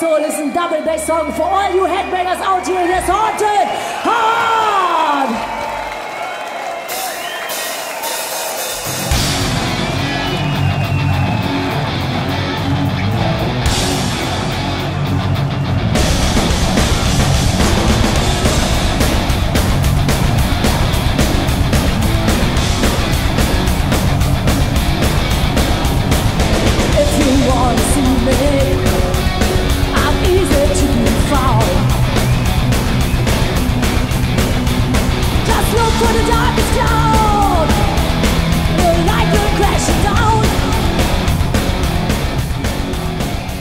Soul is a double bass song for all you headbangers out here. Yes, Haunted Heart!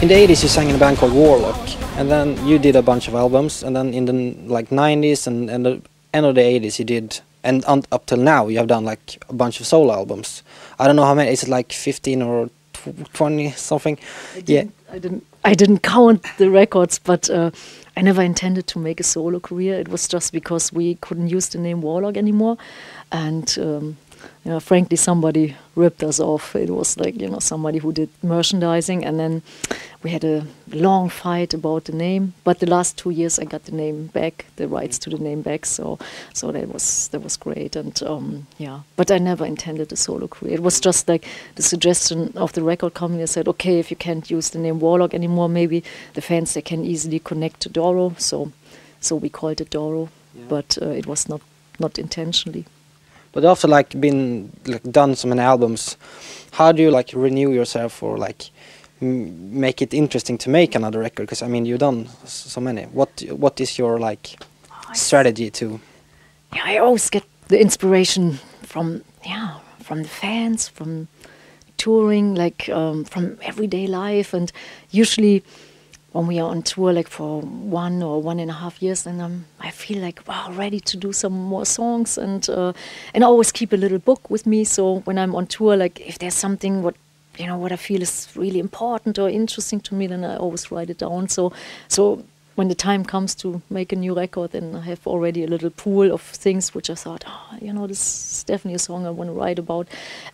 In the 80s you sang in a band called Warlock, and then you did a bunch of albums, and then in the 90s and the end of the 80s you did, and up till now you have done like a bunch of solo albums. I don't know how many, is it like 15 or 20 something? I didn't count the records, but I never intended to make a solo career. It was just because we couldn't use the name Warlock anymore, and frankly, somebody ripped us off. It was like, somebody who did merchandising, and then we had a long fight about the name. But the last 2 years, I got the name back, the rights to the name back. So that was great. And but I never intended a solo career. It was just like the suggestion of the record company. I said, okay, if you can't use the name Warlock anymore, maybe the fans, they can easily connect to Doro. So we called it Doro, but it was not intentionally. But after done so many albums, how do you renew yourself or make it interesting to make another record? Because I mean, you've done so many. What is your strategy to? Yeah, I always get the inspiration from the fans, from touring, from everyday life, and usually when we are on tour for 1 or 1.5 years, then I feel ready to do some more songs, and I always keep a little book with me. So when I'm on tour, if there's something what I feel is really important or interesting to me, then I always write it down. So when the time comes to make a new record, then I have already a little pool of things which I thought, this is definitely a song I want to write about,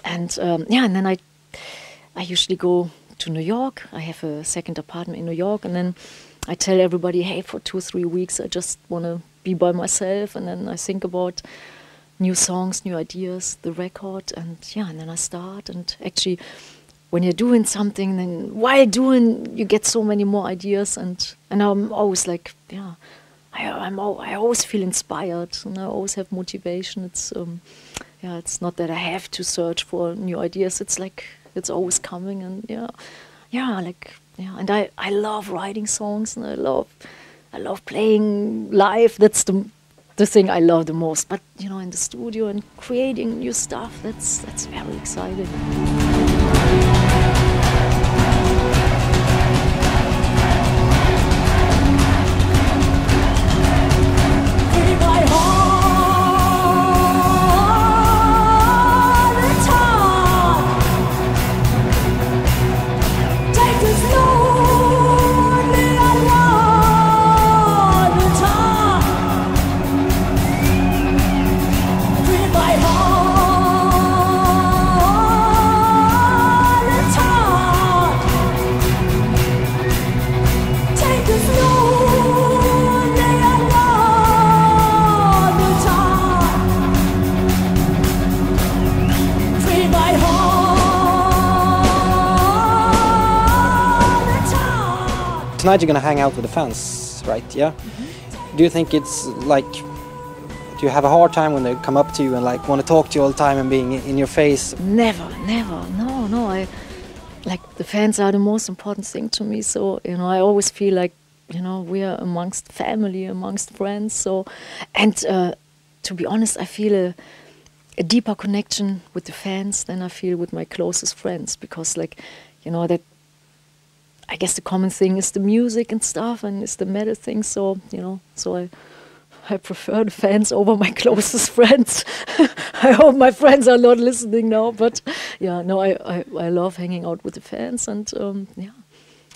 and and then I usually go to New York. I have a second apartment in New York, and then I tell everybody, hey, for 2-3 weeks I just want to be by myself, and then I think about new songs, new ideas, the record, and then I start. And actually, when you're doing something, then while doing, you get so many more ideas, and I'm always I always feel inspired, and I always have motivation. It's it's not that I have to search for new ideas. It's always coming, and and I love writing songs, and I love playing live. That's the thing I love the most. But in the studio and creating new stuff, that's very exciting. Tonight you're gonna hang out with the fans, right? Yeah. Mm-hmm. Do you think it's do you have a hard time when they come up to you and want to talk to you all the time and being in your face? Never. No. I the fans are the most important thing to me. So I always feel we are amongst family, amongst friends. So, and to be honest, I feel a deeper connection with the fans than I feel with my closest friends, because that. I guess the common thing is the music and stuff, and it's the metal thing. So I prefer the fans over my closest friends. I hope my friends are not listening now, but I love hanging out with the fans, and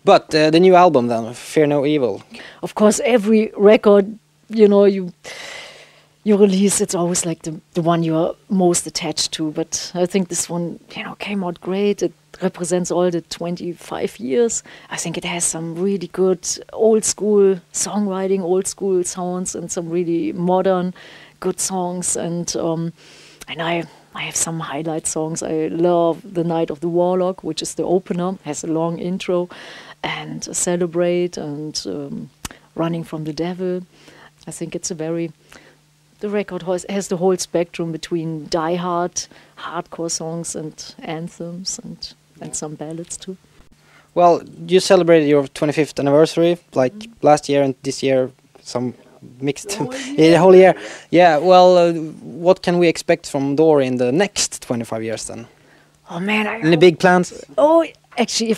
But the new album then, Fear No Evil. Of course, every record you release, it's always the one you are most attached to. But I think this one came out great. represents all the 25 years. I think it has some really good old school songwriting, old school sounds, and some really modern good songs. And I have some highlight songs. I love The Night of the Warlock, which is the opener, has a long intro, and Celebrate, and Running from the Devil. I think it's a very... The record has the whole spectrum between die-hard, hardcore songs and anthems and some ballads too. Well, you celebrated your 25th anniversary, like last year and this year, some mixed. Yeah, the whole year. Yeah, well, what can we expect from Doro in the next 25 years then? Oh man, Any big plans? Oh, actually,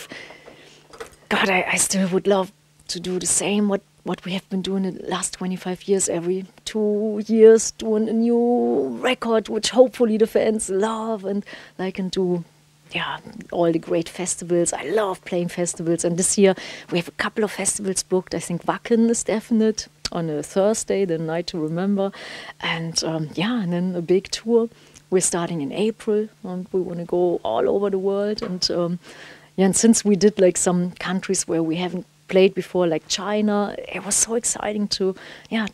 God, I still would love to do the same, what we have been doing in the last 25 years, every 2 years doing a new record, which hopefully the fans love, and like, and do, yeah, all the great festivals. I love playing festivals, and this year we have a couple of festivals booked. I think Wacken is definite on a Thursday, the night to remember, and yeah, and then a big tour. We're starting in April, and we want to go all over the world, and yeah, and since we did like some countries where we haven't played before, like China, it was so exciting to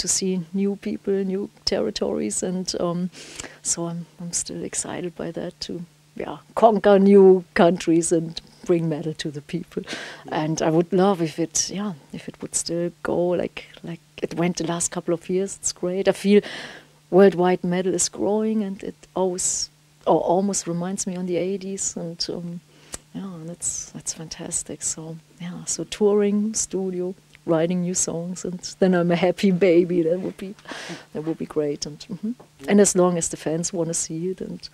see new people, new territories, and so I'm still excited by that, to conquer new countries and bring metal to the people. And I would love if it would still go like it went the last couple of years. It's great. I feel worldwide metal is growing, and it almost reminds me on the 80s, and and that's fantastic. So so touring, studio, writing new songs, and then I'm a happy baby. That would be great. And and as long as the fans want to see it, and